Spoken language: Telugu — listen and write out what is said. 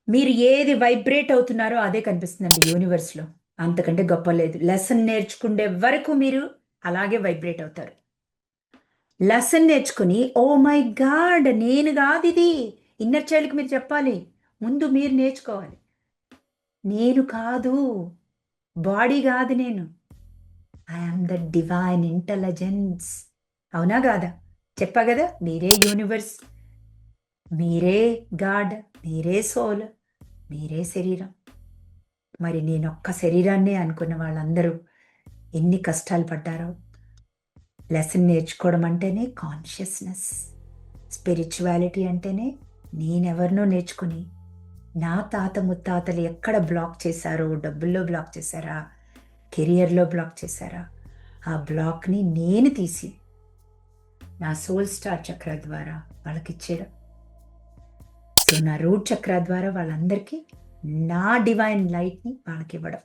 మీరు ఏది వైబ్రేట్ అవుతున్నారో అదే కనిపిస్తుందండి యూనివర్స్లో. అంతకంటే గొప్ప లేదు. లెసన్ నేర్చుకునే వరకు మీరు అలాగే వైబ్రేట్ అవుతారు. లెసన్ నేర్చుకుని ఓ మై గాడ్ నేను కాదు ఇది, ఇన్నర్ చైల్డ్కి మీరు చెప్పాలి. ముందు మీరు నేర్చుకోవాలి. నేను కాదు, బాడీ కాదు నేను, ఐఎమ్ ద డివైన్ ఇంటెలిజెన్స్. అవునా కాదా? చెప్పా కదా, మీరే యూనివర్స్, మీరే గాడ్, మీరే సోల్, మీరే శరీరం. మరి నేనొక్క శరీరాన్నే అనుకున్న వాళ్ళందరూ ఎన్ని కష్టాలు పడ్డారో. లెసన్ నేర్చుకోవడం అంటేనే కాన్షియస్నెస్. స్పిరిచువాలిటీ అంటేనే నేనెవరినో నేర్చుకుని, నా తాత ముత్తాతలు ఎక్కడ బ్లాక్ చేశారో, డబ్బుల్లో బ్లాక్ చేశారా, కెరియర్లో బ్లాక్ చేశారా, ఆ బ్లాక్ని నేను తీసి నా సోల్ స్టార్ చక్ర ద్వారా వాళ్ళకి ఇచ్చేయడం. సో నా రూట్ చక్ర ద్వారా వాళ్ళందరికీ నా డివైన్ లైట్ని వాళ్ళకి ఇవ్వడం.